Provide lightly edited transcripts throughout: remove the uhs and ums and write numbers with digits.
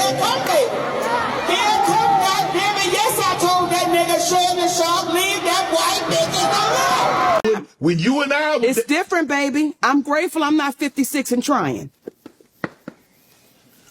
here come baby. Here come goddamn it. Yes, I told that nigga Shannon Sharpe, leave that white bitch alone. When you and I... It's different, baby. I'm grateful I'm not 56 and trying.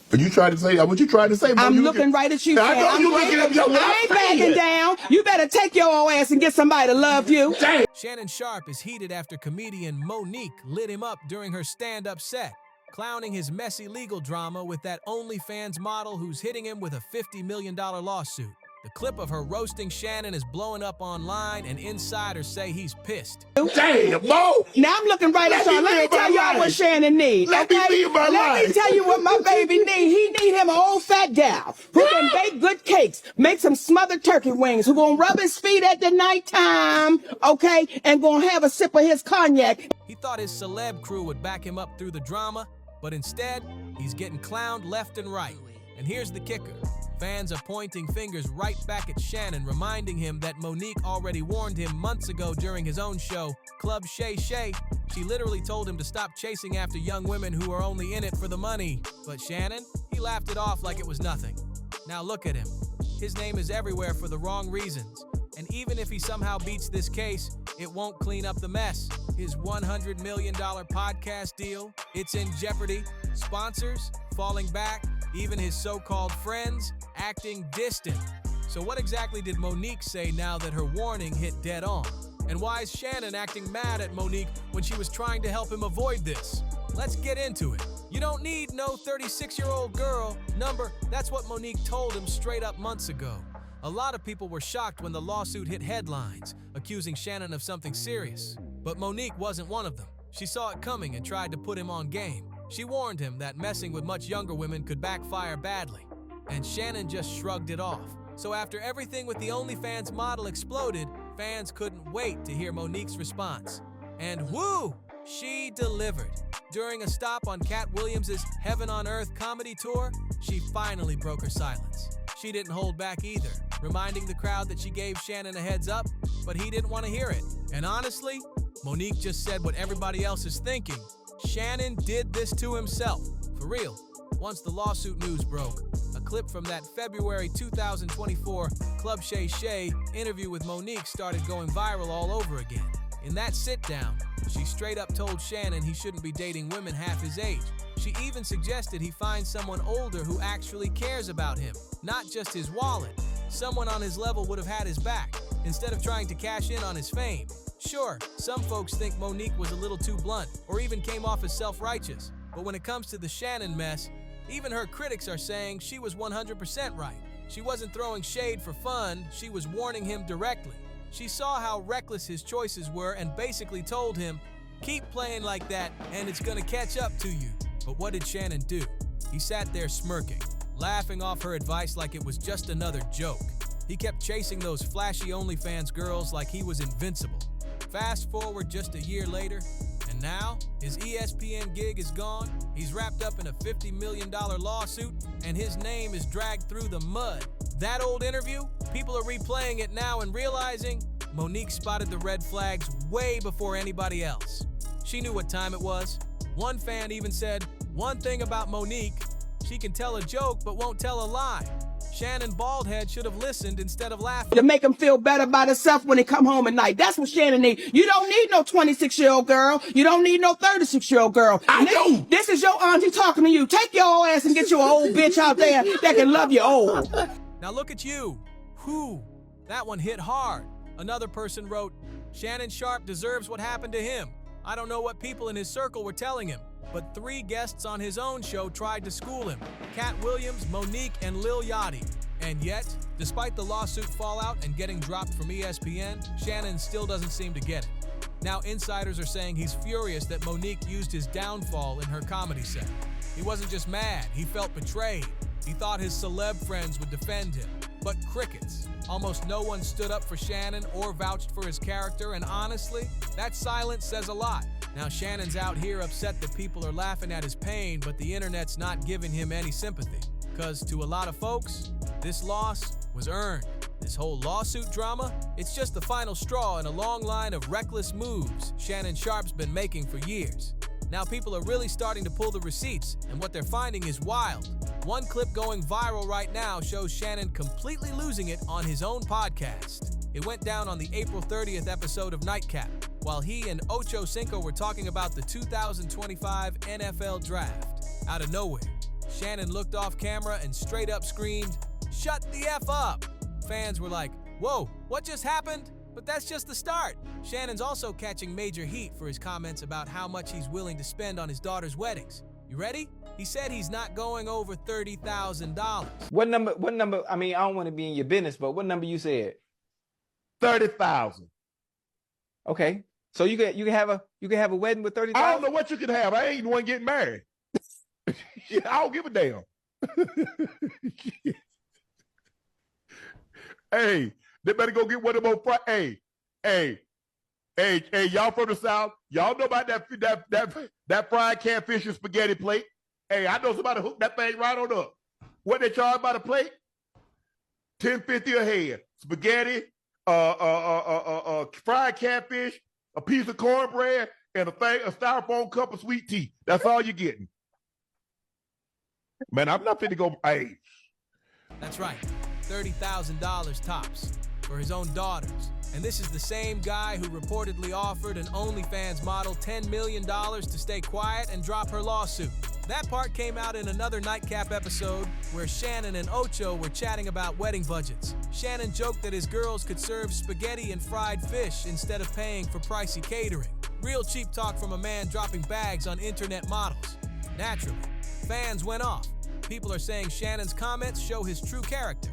But you tried to say, what you trying to say? I'm looking right at you. I know you looking at your I ain't backing down. You better take your old ass and get somebody to love you. Damn. Shannon Sharpe is heated after comedian Nique lit him up during her stand-up set, clowning his messy legal drama with that OnlyFans model who's hitting him with a $50 million lawsuit. The clip of her roasting Shannon is blowing up online, and insiders say he's pissed. Damn, Mo! Now I'm looking right at y'all. Let me tell y'all what Shannon needs. Let me live my life. Let me tell you what my baby needs. He need him an old fat gal who can bake good cakes, make some smothered turkey wings, who gonna rub his feet at the nighttime, okay, and gonna have a sip of his cognac. He thought his celeb crew would back him up through the drama, but instead, he's getting clowned left and right. And here's the kicker. Fans are pointing fingers right back at Shannon, reminding him that Nique already warned him months ago during his own show, Club Shay Shay. She literally told him to stop chasing after young women who are only in it for the money. But Shannon, he laughed it off like it was nothing. Now look at him. His name is everywhere for the wrong reasons. And even if he somehow beats this case, it won't clean up the mess. His $100 million podcast deal, it's in jeopardy. Sponsors falling back. Even his so-called friends acting distant. So what exactly did Nique say now that her warning hit dead on? And why is Shannon acting mad at Nique when she was trying to help him avoid this? Let's get into it. You don't need no 36-year-old girl number. That's what Nique told him straight up months ago. A lot of people were shocked when the lawsuit hit headlines, accusing Shannon of something serious. But Nique wasn't one of them. She saw it coming and tried to put him on game. She warned him that messing with much younger women could backfire badly, and Shannon just shrugged it off. So after everything with the OnlyFans model exploded, fans couldn't wait to hear Nique's response. And woo! She delivered. During a stop on Cat Williams' Heaven on Earth comedy tour, she finally broke her silence. She didn't hold back either, reminding the crowd that she gave Shannon a heads up, but he didn't want to hear it. And honestly, Nique just said what everybody else is thinking. Shannon did this to himself, for real. Once the lawsuit news broke, a clip from that February 2024 Club Shay Shay interview with Nique started going viral all over again. In that sit-down, she straight up told Shannon he shouldn't be dating women half his age. She even suggested he find someone older who actually cares about him, not just his wallet. Someone on his level would have had his back, instead of trying to cash in on his fame. Sure, some folks think Nique was a little too blunt, or even came off as self-righteous. But when it comes to the Shannon mess, even her critics are saying she was 100% right. She wasn't throwing shade for fun, she was warning him directly. She saw how reckless his choices were and basically told him, keep playing like that and it's gonna catch up to you. But what did Shannon do? He sat there smirking, laughing off her advice like it was just another joke. He kept chasing those flashy OnlyFans girls like he was invincible. Fast forward just a year later, and now his ESPN gig is gone, he's wrapped up in a $50 million lawsuit, and his name is dragged through the mud. That old interview, people are replaying it now and realizing Nique spotted the red flags way before anybody else. She knew what time it was. One fan even said, one thing about Nique, she can tell a joke but won't tell a lie. Shannon Baldhead should have listened instead of laughing. To make him feel better about himself when he come home at night. That's what Shannon needs. You don't need no 26-year-old girl. You don't need no 36-year-old girl. This is your auntie talking to you. Take your ass and get you an old bitch out there that can love you old. Now look at you. Whew, that one hit hard. Another person wrote, Shannon Sharpe deserves what happened to him. I don't know what people in his circle were telling him, but 3 guests on his own show tried to school him. Cat Williams, Nique, and Lil Yachty. And yet, despite the lawsuit fallout and getting dropped from ESPN, Shannon still doesn't seem to get it. Now insiders are saying he's furious that Nique used his downfall in her comedy set. He wasn't just mad, he felt betrayed. He thought his celeb friends would defend him. But crickets. Almost no one stood up for Shannon or vouched for his character, and honestly, that silence says a lot. Now Shannon's out here upset that people are laughing at his pain, but the internet's not giving him any sympathy. Cause to a lot of folks, this loss was earned. This whole lawsuit drama, it's just the final straw in a long line of reckless moves Shannon Sharpe's been making for years. Now people are really starting to pull the receipts, and what they're finding is wild. One clip going viral right now shows Shannon completely losing it on his own podcast. It went down on the April 30th episode of Nique, while he and Ocho Cinco were talking about the 2025 NFL Draft. Out of nowhere, Shannon looked off camera and straight up screamed, "Shut the F up!" Fans were like, "Whoa, what just happened?" But that's just the start. Shannon's also catching major heat for his comments about how much he's willing to spend on his daughter's weddings. You ready? He said he's not going over $30,000. What number, I mean, I don't want to be in your business, but what number you said? 30,000. Okay. So you can have a wedding with 30,000? I don't know what you can have. I ain't the one getting married. I don't give a damn. Hey, they better go get one of them. Hey, y'all from the South, y'all know about that fried catfish and spaghetti plate. Hey, I know somebody hooked that thing right on up. What they charge by the plate? $10.50 a head. Spaghetti, fried catfish, a piece of cornbread, and a styrofoam cup of sweet tea. That's all you're getting. Man, I'm not fit to go. Hey. That's right, $30,000 tops for his own daughters. And this is the same guy who reportedly offered an OnlyFans model $10 million to stay quiet and drop her lawsuit. That part came out in another Nightcap episode where Shannon and Ocho were chatting about wedding budgets. Shannon joked that his girls could serve spaghetti and fried fish instead of paying for pricey catering. Real cheap talk from a man dropping bags on internet models. Naturally, fans went off. People are saying Shannon's comments show his true character,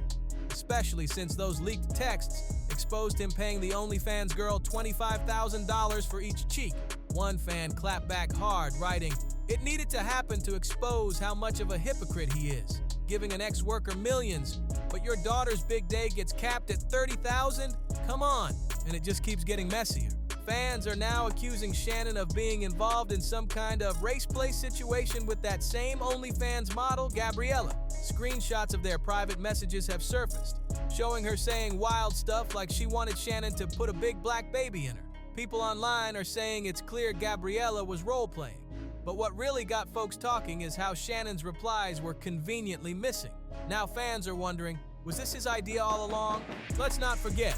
especially since those leaked texts exposed him paying the OnlyFans girl $25,000 for each cheek. One fan clapped back hard, writing, "It needed to happen to expose how much of a hypocrite he is, giving an ex-worker millions, but your daughter's big day gets capped at $30,000? Come on." And it just keeps getting messier. Fans are now accusing Shannon of being involved in some kind of race play situation with that same OnlyFans model, Gabriella. Screenshots of their private messages have surfaced, showing her saying wild stuff like she wanted Shannon to put a big black baby in her. People online are saying it's clear Gabriella was role-playing. But what really got folks talking is how Shannon's replies were conveniently missing. Now fans are wondering, was this his idea all along? Let's not forget,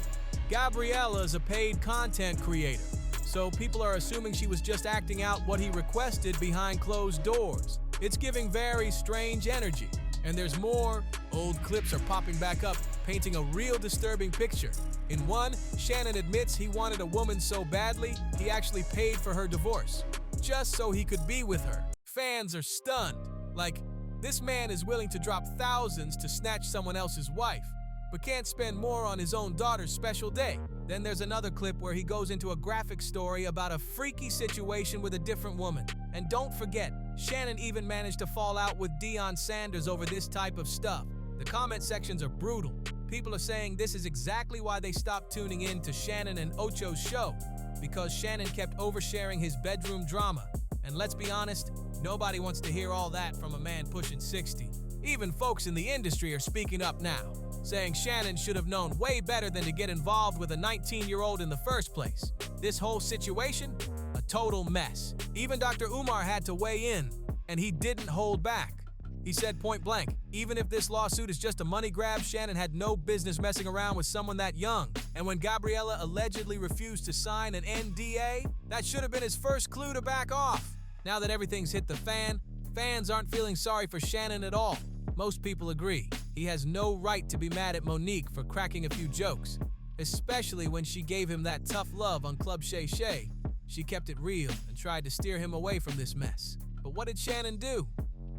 Gabriella is a paid content creator, so people are assuming she was just acting out what he requested behind closed doors. It's giving very strange energy. And there's more. Old clips are popping back up, painting a real disturbing picture. In one, Shannon admits he wanted a woman so badly, he actually paid for her divorce, just so he could be with her. Fans are stunned. Like, this man is willing to drop thousands to snatch someone else's wife, but can't spend more on his own daughter's special day. Then there's another clip where he goes into a graphic story about a freaky situation with a different woman. And don't forget, Shannon even managed to fall out with Deion Sanders over this type of stuff. The comment sections are brutal. People are saying this is exactly why they stopped tuning in to Shannon and Ocho's show, because Shannon kept oversharing his bedroom drama. And let's be honest, nobody wants to hear all that from a man pushing 60. Even folks in the industry are speaking up now, saying Shannon should have known way better than to get involved with a 19-year-old in the first place. This whole situation, a total mess. Even Dr. Umar had to weigh in, and he didn't hold back. He said point blank, even if this lawsuit is just a money grab, Shannon had no business messing around with someone that young. And when Gabriella allegedly refused to sign an NDA, that should have been his first clue to back off. Now that everything's hit the fan, fans aren't feeling sorry for Shannon at all. Most people agree. He has no right to be mad at Monique for cracking a few jokes, especially when she gave him that tough love on Club Shay Shay. She kept it real and tried to steer him away from this mess. But what did Shannon do?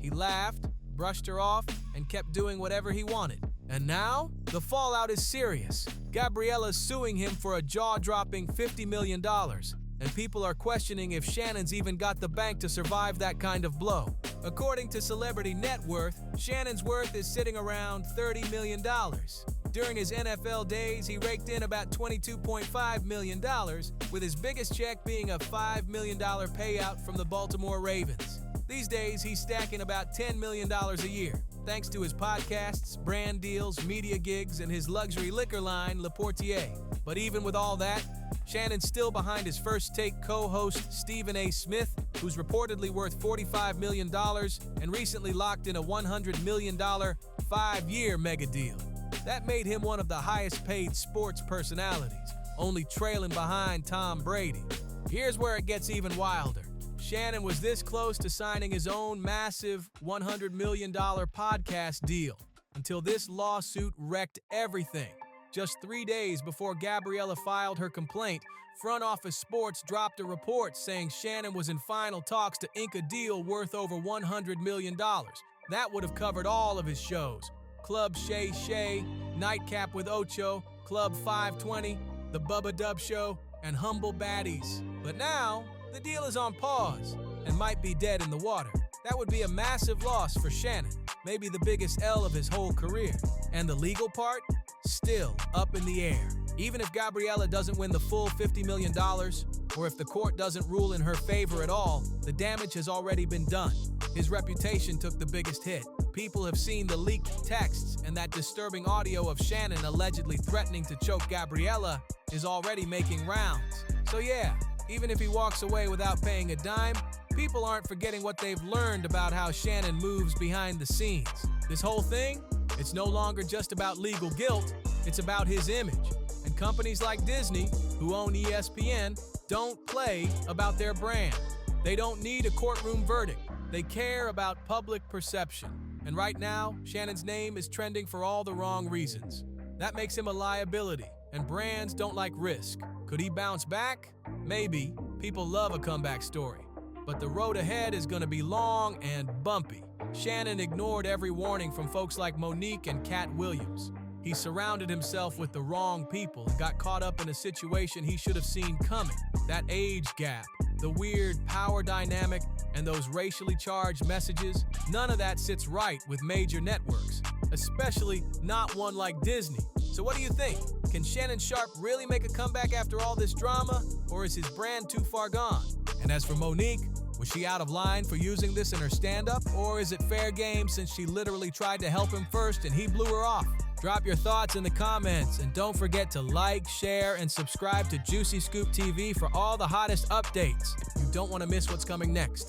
He laughed, brushed her off, and kept doing whatever he wanted. And now, the fallout is serious. Gabriella's suing him for a jaw-dropping $50 million. And people are questioning if Shannon's even got the bank to survive that kind of blow. According to Celebrity Net Worth, Shannon's worth is sitting around $30 million. During his NFL days, he raked in about $22.5 million, with his biggest check being a $5 million payout from the Baltimore Ravens. These days, he's stacking about $10 million a year, thanks to his podcasts, brand deals, media gigs, and his luxury liquor line, Le Portier. But even with all that, Shannon's still behind his First Take co-host Stephen A. Smith who's reportedly worth $45 million and recently locked in a $100 million 5-year mega deal. That made him one of the highest-paid sports personalities, only trailing behind Tom Brady. Here's where it gets even wilder. Shannon was this close to signing his own massive $100 million podcast deal until this lawsuit wrecked everything. Just 3 days before Gabriella filed her complaint, Front Office Sports dropped a report saying Shannon was in final talks to ink a deal worth over $100 million. That would have covered all of his shows: Club Shay Shay, Nightcap with Ocho, Club 520, The Bubba Dub Show, and Humble Baddies. But now, the deal is on pause and might be dead in the water. That would be a massive loss for Shannon, maybe the biggest L of his whole career. And the legal part? Still up in the air. Even if Gabriella doesn't win the full $50 million, or if the court doesn't rule in her favor at all, the damage has already been done. His reputation took the biggest hit. People have seen the leaked texts, and that disturbing audio of Shannon allegedly threatening to choke Gabriella is already making rounds. So yeah, even if he walks away without paying a dime, people aren't forgetting what they've learned about how Shannon moves behind the scenes. This whole thing, it's no longer just about legal guilt, it's about his image. And companies like Disney, who own ESPN, don't play about their brand. They don't need a courtroom verdict. They care about public perception. And right now, Shannon's name is trending for all the wrong reasons. That makes him a liability, and brands don't like risk. Could he bounce back? Maybe. People love a comeback story. But the road ahead is going to be long and bumpy. Shannon ignored every warning from folks like Monique and Cat Williams. He surrounded himself with the wrong people and got caught up in a situation he should have seen coming. That age gap, the weird power dynamic, and those racially charged messages, none of that sits right with major networks, especially not one like Disney. So what do you think? Can Shannon Sharpe really make a comeback after all this drama, or is his brand too far gone? And as for Monique, was she out of line for using this in her stand-up, or is it fair game since she literally tried to help him first and he blew her off? Drop your thoughts in the comments, and don't forget to like, share, and subscribe to JuicyScoopTV for all the hottest updates. You don't want to miss what's coming next.